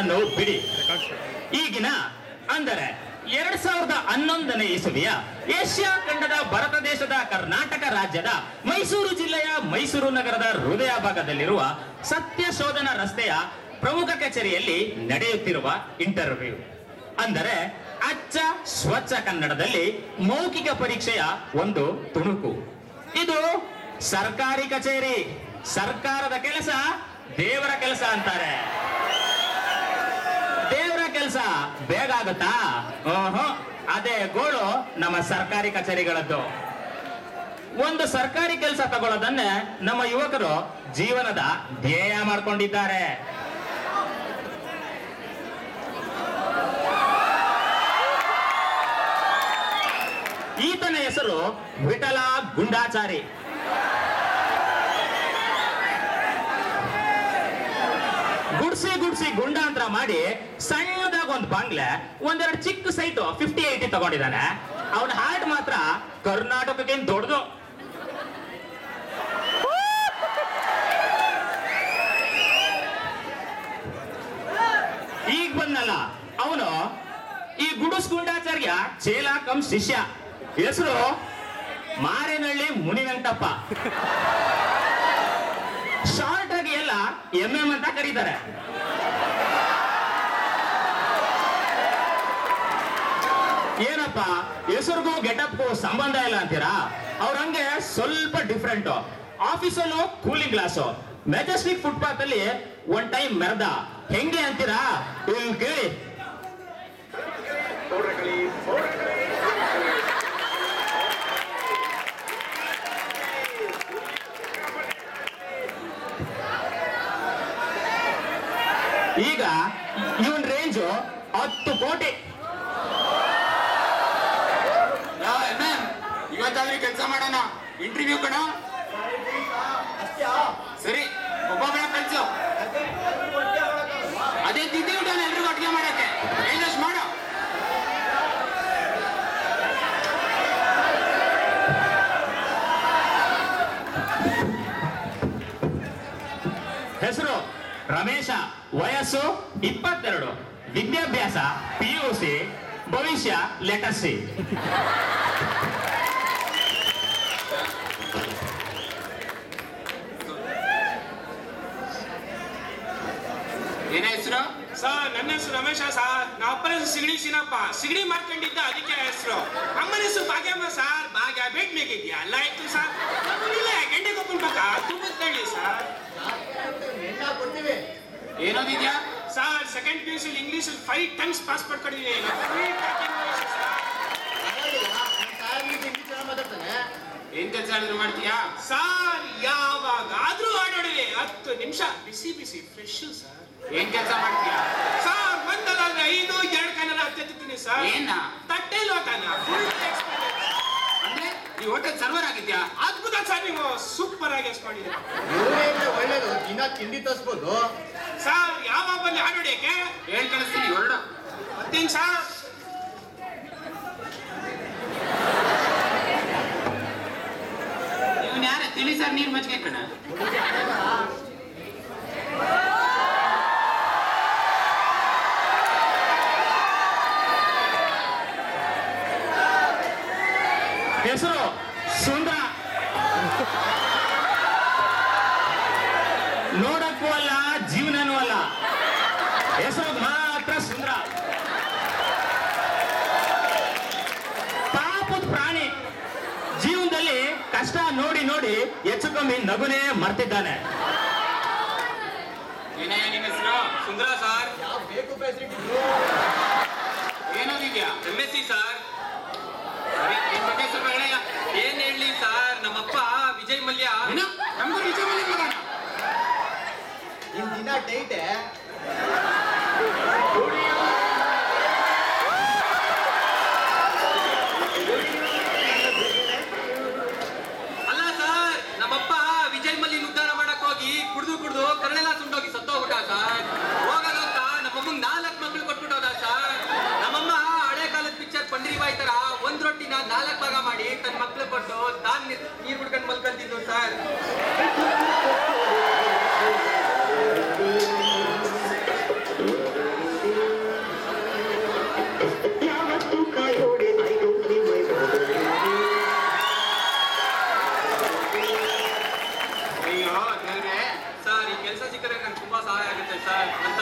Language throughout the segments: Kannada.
ಮಾತನ್ನು ಬಿಡಿ. ಈಗಿನ ಅಂದರೆ 2011ನೇ ಇಸವಿಯ ಏಷ್ಯಾ ಖಂಡದ ಭಾರತ ದೇಶದ ಕರ್ನಾಟಕ ರಾಜ್ಯದ ಮೈಸೂರು ಜಿಲ್ಲೆಯ ಮೈಸೂರು ನಗರದ ಹೃದಯ ಭಾಗದಲ್ಲಿರುವ ಸತ್ಯ ಶೋಧನಾ ರಸ್ತೆಯ ಪ್ರಮುಖ ಕಚೇರಿಯಲ್ಲಿ ನಡೆಯುತ್ತಿರುವ ಇಂಟರ್ವ್ಯೂ ಅಂದರೆ ಅಚ್ಚ ಸ್ವಚ್ಛ ಕನ್ನಡದಲ್ಲಿ ಮೌಖಿಕ ಪರೀಕ್ಷೆಯ ಒಂದು ತುಣುಕು. ಇದು ಸರ್ಕಾರಿ ಕಚೇರಿ, ಸರ್ಕಾರದ ಕೆಲಸ ದೇವರ ಕೆಲಸ ಅಂತಾರೆ. ದೇವರ ಕೆಲಸ ಬೇಗ ಆಗುತ್ತಾ? ಓಹೋ, ಅದೇ ಗೋಳು ನಮ್ಮ ಸರ್ಕಾರಿ ಕಚೇರಿಗಳದ್ದು. ಒಂದು ಸರ್ಕಾರಿ ಕೆಲಸ ತಗೊಳ್ಳೋದನ್ನೇ ನಮ್ಮ ಯುವಕರು ಜೀವನದ ಧ್ಯೇಯ ಮಾಡ್ಕೊಂಡಿದ್ದಾರೆ. ಈತನ ಹೆಸರು ವಿಠಲ ಗುಂಡಾಚಾರಿ. ಗುಡ್ಸಿ ಗುಂಡಾಂತರ ಮಾಡಿ ಸಣ್ಣದಾಗ ಒಂದು ಬಂಗ್ಲೆ, ಒಂದೆರಡು ಚಿಕ್ಕ ಸೈಟು 50-80 ತಗೊಂಡಿದ್ದಾನೆ. ಅವನ ಹಾರ್ಟ್ ಮಾತ್ರ ಕರ್ನಾಟಕಕ್ಕೆ ದೊಡ್ಡದು. ಈಗ ಬಂದಲ್ಲ ಅವನು ಈ ಗುಡುಸ್ ಗುಂಡಾಚಾರ್ಯ ಚೇಲ ಕಮ್ ಶಿಷ್ಯ. ಹೆಸರು ಮಾರೇನಹಳ್ಳಿ ಮುನಿವೆಂಕಟಪ್ಪ. ಶಾರ್ಟ್ ಆಗಿ ಎಲ್ಲ MM ಅಂತ ಕರೀತಾರೆ. ಏನಪ್ಪ ಹೆಸರಿಗೂ ಗೆಟಪ್ಗೂ ಸಂಬಂಧ ಇಲ್ಲ ಅಂತೀರಾ? ಅವ್ರ ಹಂಗೆ ಸ್ವಲ್ಪ ಡಿಫ್ರೆಂಟ್. ಆಫೀಸಲ್ಲೂ ಕೂಲಿಂಗ್ ಗ್ಲಾಸು, ಮೆಜೆಸ್ಟಿಕ್ ಫುಟ್ಪಾತ್ ಅಲ್ಲಿ ಒನ್ ಟೈಮ್ ಮೆರೆದ. ಹೆಂಗೆ ಅಂತೀರಾ? ಇಲ್ಲಿ ಕೇಳಿ. ಈಗ ಇವನ್ ರೇಂಜು 10 ಕೋಟಿ. ಇವತ್ತಾದ್ರೂ ಕೆಲಸ ಮಾಡೋಣ. ಇಂಟರ್ವ್ಯೂ ಕಣ. ಸರಿ, ಒಬ್ಬೊಬ್ಬರ ಕಳ್ಸು. ಅದೇ ತಿಂಡಿ ಊಟ ಎಲ್ರಿಗೂ ಅಡುಗೆ ಮಾಡಕ್ಕೆ ಏನಷ್ಟು ಮಾಡೋ. ಹೆಸರು ರಮೇಶ, ವಯಸ್ಸು 22, ವಿದ್ಯಾಭ್ಯಾಸ PUC, ಭವಿಷ್ಯ ಲೆಟರ್ ಸಿ. ಏನ ಹೆಸರು? ಸರ್ ನನ್ನ ಹೆಸರು ರಮೇಶ ಸರ್. ನಮ್ಮ ಅಪ್ಪನ ಹೆಸರು ಸಿಗಡಿ ಸೀನಪ್ಪ. ಸಿಗಡಿ ಮಾಡ್ಕೊಂಡಿದ್ದ, ಅದಕ್ಕೆ ಹೆಸರು. ಅಮ್ಮನ ಹೆಸರು ಭಾಗ್ಯಮ್ಮ ಸರ್. ಭಾಗ್ಯ ಬೇಟ್ ಮೇಗಿದ್ಯಾ ಅಲ್ಲ ಆಯ್ತು ಸರ್. ಇಲ್ಲ ಗಂಟೆ ಕೊಪ್ಪನ್ ಪಕ್ಕ ತುಂಬಿ ಸರ್. ಏನೋದಿದ್ಯಾ sir? Second PUC English 5 times pass ಮಾಡ್ಕೊಂಡಿದ್ದೀನಿ. ಏನ್ ಕೆಲಸ ಹೇಳಿದ್ರು ಮಾಡ್ತೀಯಾ ಸರ್? ಯಾವಾಗಾದ್ರೂ ಆಡೋಡಿದೆ 10 ನಿಮಿಷ ಬಿಸಿ ಬಿಸಿ ಫ್ರೆಶ್ ಸರ್. ಏನ್ ಕೆಲಸ ಮಾಡ್ತೀಯಾ ಸರ್? ಒಂದಲ್ಲ 5, 2 ಕಾಲಲ್ಲ ಹತ್ತಿರ್ತೀನಿ ಸರ್. ಏನ ತಟ್ಟೆ ಲೋಟನ ಫುಲ್ ಅಂದ್ರೆ ಈ ಹೋಟೆಲ್ ಸರ್ವರ್ ಆಗಿದ್ಯಾ? ಅದ್ಭುತ ಸರ್, ನೀವು ಸೂಪರ್ ಆಗಿ ಎಸ್ ಮಾಡಿದ್ದೀರಾ. ಒಳ್ಳೇದು, ದಿನ ತಿಂಡಿ ತರಿಸ್ಬೋದು ಸರ್. ಯಾವಾಗ ಬಂದು ಆಡೋಡಿಯಕ್ಕೆ ಹೇಳ್ ಕಳಿಸ್ತೀನಿ, ಹೊರಡು. ಬರ್ತೀನಿ ಸರ್. ಇವನ್ ಯಾರ ತಿಳಿ ಸರ್? ನೀರ್ ಮಜ್ಜಿಗೆ ಕಣ. ಹೆಸರು ಸುಂದರ. ನೋಡಕ್ಕೂ ಅಲ್ಲ, ಜೀವನನೂ ಅಲ್ಲ, ಹೆಸರು ಮಾತ್ರ ಸುಂದರ. ಪಾಪದ ಪ್ರಾಣಿ. ಜೀವನದಲ್ಲಿ ಕಷ್ಟ ನೋಡಿ ನೋಡಿ ಹೆಚ್ಚು ಕಮ್ಮಿ ನಗುನೇ ಮರ್ತಿದ್ದಾನೆ. ಏನಯ್ಯ ನಿಮ್ಮ ಹೆಸರು? ಸುಂದರ ಸರ್. ಬೇಕು ಏನೋದಿದ್ಯಾ? MSc sir. ನಿಮ್ ಬಗ್ಗೆ ಸ್ವಲ್ಪ ಹೇಳಯ್ಯ. ಏನ್ ಹೇಳಿ ಸರ್, ನಮ್ಮಪ್ಪ ವಿಜಯ್ ಮಲ್ಯ. ಏನು? ನಮ್ಗೂ ನಿಜ ಮೇಲೆ ಮಗನ. ನಿನ್ ದಿನ ಡೈಟೆ ಅಲ್ಲ ಸರ್, ನಮ್ಮಪ್ಪ ವಿಜಯ್ ಮಲ್ಯನ್ ಉದ್ಧಾರ ಮಾಡಕ್ ಹೋಗಿ ಕುಡ್ದು ಕರಳೆಲ್ಲ ಸುಂಡೋಗಿ ಸತ್ತೋಗ್ಬಿಟ್ಟ ಸರ್. ಹೋಗೋದಂತ ನಮ್ಮಮ್ಮಂಗ್ 4 ಮಕ್ಳು ಕೊಟ್ಬಿಟ್ಟೋದ ಸರ್. ನಮ್ಮಮ್ಮ ಹಳೆ ಕಾಲದ ಪಿಕ್ಚರ್ ಪಂಡ್ರಿಬಾಯಿ ತರ ಒಂದ್ ರೊಟ್ಟಿನ 4 ಭಾಗ ಮಾಡಿ ತನ್ನ ಮಕ್ಳು ಕೊಟ್ಟು ತಾನ್ ನೀರ್ ಕುಡ್ಕೊಂಡು ಮಲ್ಕೊಂತಿದ್ರು ಸರ್.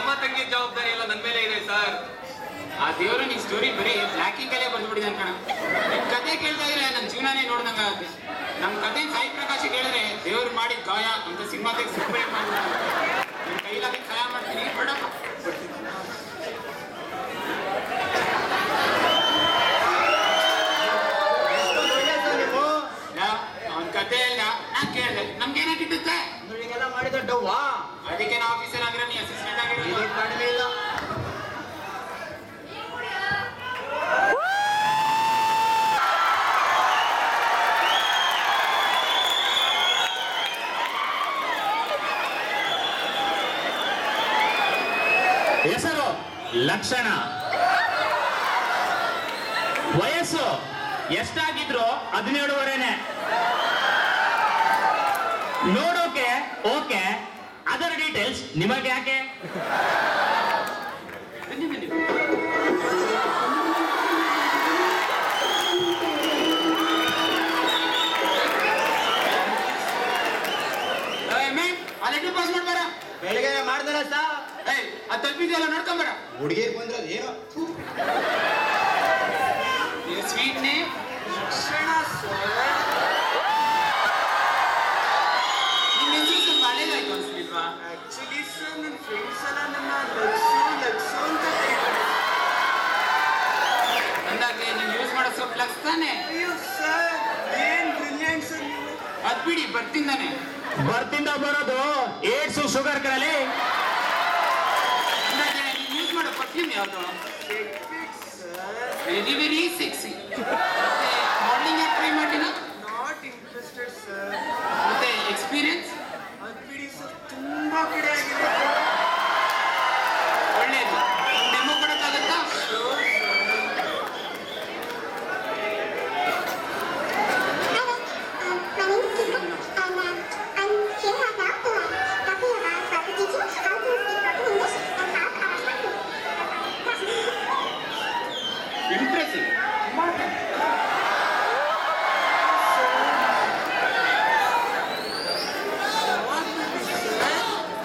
ತಮ್ಮ ತಂಗಿ ಜವಾಬ್ದಾರಿ ಎಲ್ಲ ನನ್ ಮೇಲೆ ಇದೆ ಸರ್. ಆ ದೇವ್ರು ನಿನ್ ಸ್ಟೋರಿ ಬರೀ ಬ್ಲಾಕಿಂಗ್ ಅಲ್ಲೇ ಬರ್ದ್ಬಿಟ್ಟಿದ್ದಾನೆ ಕಣ. ನಿನ್ ಕತೆ ಕೇಳ್ತಾ ಇದ್ರೆ ನನ್ ಜೀವನನೇ ನೋಡ್ದಂಗ ಆಗುತ್ತೆ. ನಮ್ ಕತೆ ಸಾಯಿ ಪ್ರಕಾಶ್ ಹೇಳಿದ್ರೆ ದೇವ್ರು ಮಾಡಿದ ಗಾಯ ಅಂತ ಸಿನಿಮಾ ತೆಗೆದು ಸೂಪರ್ ಮಾಡ್ಬಿಡ್ತಾರೆ. ನಿನ್ ಕೈಲಾಗಿ ಸಹಾಯ ಮಾಡ್ತೀನಿ ಹೊರಡಪ್ಪ. ಅವನ್ ಕತೆ ಇಲ್ಲ ನಾನ್ ಕೇಳ್ದೆ ನಮ್ಗೇನ ಕಿಟ್ಟುತ್ತೆ ಈಗೆಲ್ಲ ಮಾಡಿದ ಡವ್ವಾ ಅದಕ್ಕೆ ನಾ ಆಫೀಸರ್ ಆಗಿರೋ ನೀ ಅಸಿಸ್ಟೆಂಟ್ ಆಗಿರೋ ಕಡಿಮೆ ಇಲ್ಲ. ಹೆಸರು ಲಕ್ಷಣ, ವಯಸ್ಸು ಎಷ್ಟಾಗಿದ್ರು 17ವರೆನೆ, ನೋಡೋಕೆ ಓಕೆ, ಅದರ್ ಡೀಟೇಲ್ಸ್ ನಿಮಗೆ ಯಾಕೆ? ಬನ್ನಿ ಬನ್ನಿ. ಅಲ್ಲಿಟ್ಟು ಪಾಸ್ ಮಾಡ್ಬಾರ. ಬೆಳಿಗ್ಗೆ ಮಾಡ್ದಲ್ಲ ಸಾ ಅದು ತಪ್ಪಿದೆಯಲ್ಲ ನೋಡ್ಕೊಂಬಾರ. ಹುಡುಗಿರ್ ಬಂದ್ರೆ ಏನೋ ಸ್ವೀಟ್ ನೇಮ್ ಲಕ್ಷಣ ಸರ್. ನಿಮ್ಮ ಹೆಸರು ಸ್ವಲ್ಪ ಹಳೇದಾಯ್ತು ಅನ್ಸ್ಲಿಲ್ವಾ? ಆಕ್ಚುಲಿ ಸರ್ ನನ್ನ ಫ್ರೆಂಡ್ಸ್ ಎಲ್ಲ ನನ್ನ ಲಕ್ಸು ಅಂತ ಕರೀತಾರೆ. ಅಂದಾಗೆ ನೀವು ಯೂಸ್ ಮಾಡೋ ಸೊಪ್ಪು ಲಕ್ಸ್ ತಾನೆ? ಅಯ್ಯೋ ಸರ್ ಏನ್ ಬ್ರಿಲಿಯಂಟ್ ಸರ್ ನೀವು. ಅದ್ ಬಿಡಿ ಬರ್ತಿಂದಾನೆ. ಬರ್ತಿಂದ ಬರೋದು ಏಡ್ಸು ಶುಗರ್ ಕಡಲಿ. ಅಂದಾಗೆ ನೀವು ಯೂಸ್ ಮಾಡೋ ಪರ್ಫ್ಯೂಮ್ ಯಾವುದು? Very very sexy. ಮತ್ತೆ ಮಾಡಲಿಂಗ್ ಯಾಕೆ ಟ್ರೈ ಮಾಡಿಲ್ಲ? Not interested sir. ಮತ್ತೆ ಎಕ್ಸ್ಪೀರಿಯನ್ಸ್? ಅದ್ ಬಿಡಿ ಸರ್ ತುಂಬಾ ಕಡೆ ಆಗಿದೆ. ಒಳ್ಳೇದು. ಡೆಮೋ ಕೊಡಕ್ಕಾಗತ್ತಾ? ಇಂಪ್ರೆಸಿವ್.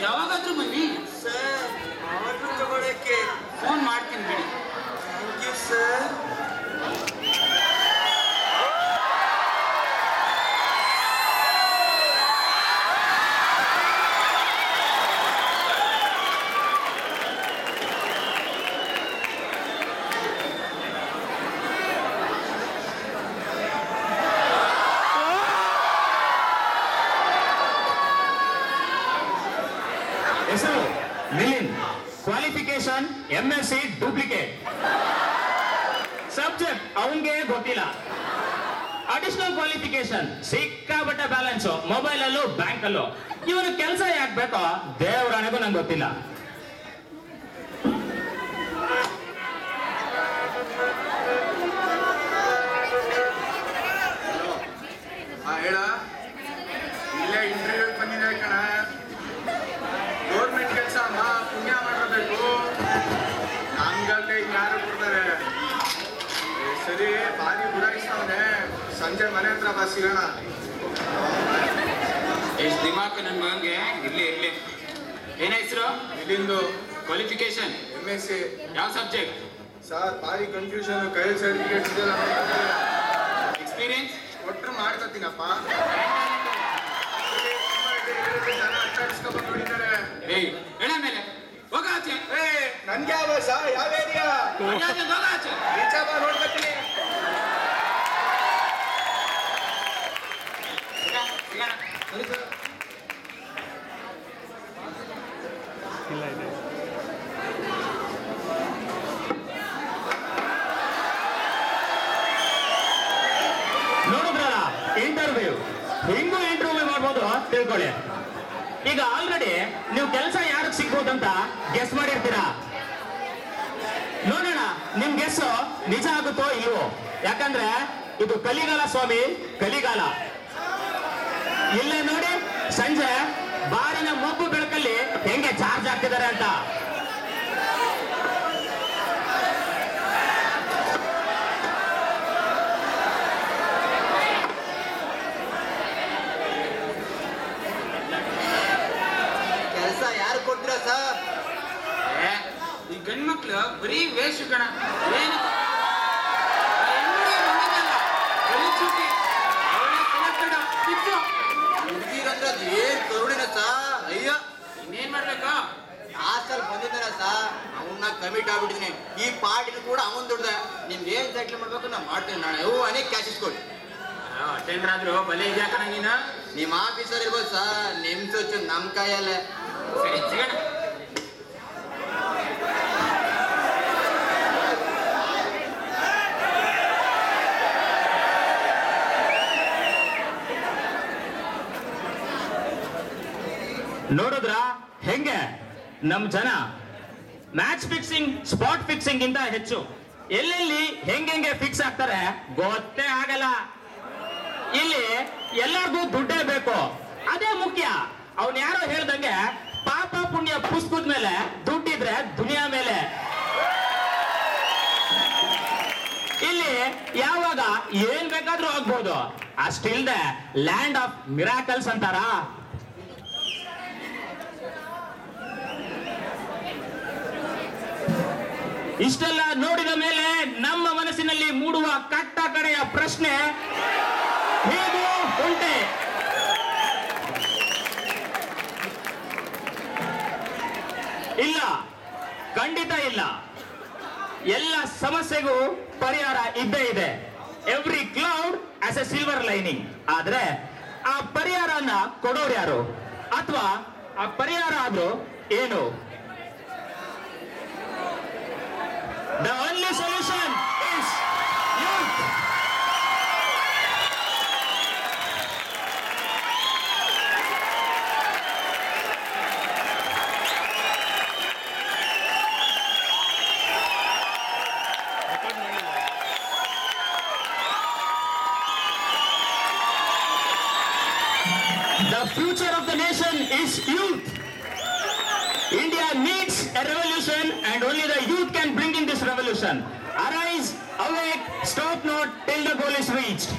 ಯಾವಾಗಾದ್ರೂ ಬನ್ನಿ. ಸರ್ ಆರ್ಡರ್ ತಗೊಳಕ್ಕೆ ಫೋನ್ ಮಾಡ್ತೀನಿ ಬಿಡಿ. Thank you sir. ಹೆಸರು ಮಿಲಿನ್, ಕ್ವಾಲಿಫಿಕೇಶನ್ MSc ಡೂಪ್ಲಿಕೇಟ್, ಸಬ್ಜೆಕ್ಟ್ ಅವನ್ಗೆ ಗೊತ್ತಿಲ್ಲ, ಅಡಿಷನಲ್ ಕ್ವಾಲಿಫಿಕೇಶನ್ ಸಿಕ್ಕಾಬಟ್ಟೆ ಬ್ಯಾಲೆನ್ಸ್ ಮೊಬೈಲ್ ಅಲ್ಲೂ ಬ್ಯಾಂಕ್ ಅಲ್ಲೂ. ಇವನು ಕೆಲಸ ಯಾಕೆ ಬೇಕೋ ದೇವರಾಣೆಗೂ ನಂಗೆ ಗೊತ್ತಿಲ್ಲ. ಹೇಳ ಇಲ್ಲೇ ಇಂಟರ್ವ್ಯೂ ಬಂದಿದೆ ಕಣ. ಗೌರ್ಮೆಂಟ್ ಕೆಲಸ ಪುಣ್ಯ ಮಾಡಿರ್ಬೇಕು. ನಮ್ಗಲ್ಲೇ ಯಾರು ಕೊಡ್ತಾರೆ. ಸರಿ ಬಾರಿ ಗುಡಾಯಿಸ್ತಾವನೆ. ಸಂಜೆ ಮನೆ ಹತ್ರ ಬಾ ಸಿಗೋಣ. ಎಷ್ಟು ದಿಮಾಕ್ ನನ್ ಮಗಂಗೆ. ಇರ್ಲಿ ಇರ್ಲಿ. ಏನ ಹೆಸರು? ಇಲ್ಲಿಂದು ಕ್ವಾಲಿಫಿಕೇಶನ್ MSc. ಯಾವ ಸಬ್ಜೆಕ್ಟ್? ಸರ್ ಭಾರಿ ಕನ್ಫ್ಯೂಷನ್. ಕೈ ಸರ್ಟಿಫಿಕೇಟ್ ಇದೆಲ್ಲ ಎಕ್ಸ್ಪೀರಿಯನ್ಸ್? ಒಟ್ಟರು ಮಾಡ್ಕೊತೀನಪ್ಪ. ಜನ ಅಟ್ಟಾಡಿಸ್ಕೊಂಡ್ಬಂದು ನೋಡಿದ್ದಾರೆ. ಏಯ್ ಹೇಳ ಮೇಲೆ ಹೋಗ ಆಚೆ. ನನ್ಗೆ ಯಾವ ಯಾವ ಏರಿಯಾ ಹೋಗ ಆಚೆ. ಈಚೆ ಬಾ ನೋಡ್ಕೊತೀನಿ. ಸಿಗೋಣ. ನೋಡಿದ್ರಲ್ಲ ಇಂಟರ್ವ್ಯೂ, ಹಿಂಗೂ ಇಂಟರ್ವ್ಯೂ ಮಾಡ್ಬೋದು ತಿಳ್ಕೊಳ್ಳಿ. ಈಗ ಆಲ್ರೆಡಿ ನೀವು ಕೆಲಸ ಯಾರಿಗೆ ಸಿಗ್ಬೋದು ಅಂತ ಗೆಸ್ ಮಾಡಿರ್ತೀರಾ. ನೋಡೋಣ ನಿಮ್ ಗೆಸ್ ನಿಜ ಆಗುತ್ತೋ ಇಲ್ವೋ. ಯಾಕಂದ್ರೆ ಇದು ಕಲಿಗಾಲ ಸ್ವಾಮಿ, ಕಲಿಗಾಲ. ಇಲ್ಲೇ ನೋಡಿ ಸಂಜೆ ಬಾರಿನ ಮಬ್ಬು ಬೆಳಕಲ್ಲಿ ಹೆಂಗೆ ಚಾರ್ಜ್ ಆಗ್ತಿದ್ದಾರೆ ಅಂತ. ಕೆಲಸ ಯಾರು ಕೊಡ್ತೀರಾ ಸರ್? ಹೆಣ್ಮಕ್ಳು ಬರೀ ವೇಸ್ಟ್ ಕಣ. ಏನು ಹೆಣ್ಣಿಗೆ ಬಂದಿದ್ದಲ್ಲ, ಬರೀ ಚುಕ್ಕಿ. ಅವಳೇ selected, fix. ಹುಡುಗಿರಂದ್ರೆ ಅದು ಏನ್ ಕರುಣಿನ ಸಾ. ಅಯ್ಯ ಇನ್ನೇನ್ ಮಾಡ್ಬೇಕಾ? ಹಾಸ್ಟೆಲ್ ಬಂದಿದ್ದಾರ ಸಾ, ಅವನ್ನ ಕಮಿಟ್ ಆಗ್ಬಿಟ್ಟಿದೀನಿ. ಈ ಪಾರ್ಟಿನ ಕೂಡ ಅವನ್ ದುಡ್ದ. ನಿಮ್ಗೆ ಏನ್ ಸೆಟ್ಲ್ ಮಾಡ್ಬೇಕು ನಾ ಮಾಡ್ತೀನಿ. ನಾಳೆ ಅವು ಅನೇಕ ಕ್ಯಾಶ್ ಇಸ್ಕೊಡಿ. ಅಟೆಂಡರ್ ಆದ್ರೂ ಬಲೆ ಇದೆಯಾ ಕಣ ನೀನು? ನಿಮ್ ಆಫೀಸರ್ ಇರ್ಬೋದು ಸಾ, ನಿಮ್ ಸೊಚ್ಚು ನಮ್ ಕೈಯಲ್ಲೇ. ಸರಿ ಸಿಗೋಣ. ನೋಡಿದ್ರ ಹೆಂಗೆ ನಮ್ ಜನ ಮ್ಯಾಚ್ ಫಿಕ್ಸಿಂಗ್ ಸ್ಪಾಟ್ ಫಿಕ್ಸಿಂಗ್ ಗಿಂತ ಹೆಚ್ಚು ಎಲ್ಲೆಲ್ಲಿ ಹೆಂಗೆ ಫಿಕ್ಸ್ ಆಗ್ತಾರೆ ಗೊತ್ತೇ ಆಗಲ್ಲ. ಇಲ್ಲಿ ಎಲ್ಲರಿಗೂ ದುಡ್ಡೇ ಬೇಕು, ಅದೇ ಮುಖ್ಯ. ಅವನ್ ಯಾರೋ ಹೇಳ್ದಂಗೆ ಪಾಪ ಪುಣ್ಯ ಪುಸ್ತಕದ ಮೇಲೆ ದುಡ್ಡಿದ್ರೆ ದುನಿಯಾ ಮೇಲೆ. ಇಲ್ಲಿ ಯಾವಾಗ ಏನ್ ಬೇಕಾದ್ರೂ ಆಗ್ಬೋದು, ಅಷ್ಟಿಲ್ದೆ ಲ್ಯಾಂಡ್ ಆಫ್ ಮಿರಾಕಲ್ಸ್ ಅಂತಾರ. ಇಷ್ಟೆಲ್ಲ ನೋಡಿದ ಮೇಲೆ ನಮ್ಮ ಮನಸ್ಸಿನಲ್ಲಿ ಮೂಡುವ ಕಟ್ಟ ಕಡೆಯ ಪ್ರಶ್ನೆ, ಹೇಗೂ ಉಂಟೆ? ಇಲ್ಲ, ಖಂಡಿತ ಇಲ್ಲ. ಎಲ್ಲ ಸಮಸ್ಯೆಗೂ ಪರಿಹಾರ ಇದ್ದೇ ಇದೆ. Every cloud as A silver lining. ಆದ್ರೆ ಆ ಪರಿಹಾರನ ಕೊಡೋರು ಯಾರು, ಅಥವಾ ಆ ಪರಿಹಾರ ಆದ್ರೂ ಏನು? The only solution is youth. The future of the nation is youth. India needs a revolution, and only the youth can bring in this revolution. Arise, awake, stop not till the goal is reached.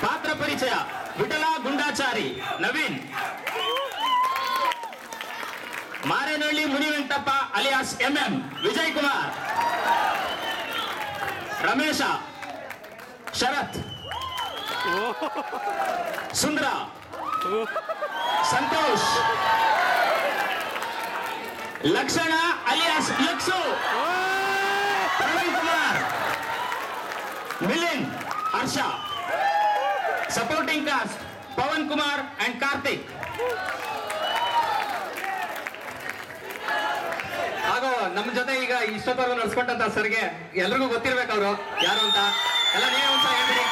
ಪಾತ್ರ ಪರಿಚಯ: Vittala Gundachari, Naveen. Marenahalli Munivenkatappa alias MM, Vijay Kumar. Ramesha, Sharath, Sundara, Santhosh, Lakshana alias Laksu, Praveen Kumar, Milind, Harsha. Supporting cast: Pavan Kumar and Karthik. ಹಾಗೂ ನಮ್ಮ ಜೊತೆ ಈಗ ಇಷ್ಟೊತ್ತವರೆಗೂ ನಡ್ಸ್ಕೊಂಡಂತ ಸರ್ಗೆ ಎಲ್ರಿಗೂ ಗೊತ್ತಿರ್ಬೇಕು ಅವರು ಯಾರು ಅಂತ. ಎಲ್ಲ ನೀವೇ ಒಂದ್ಸಲ ಹೇಳ್ಬಿಡಿ.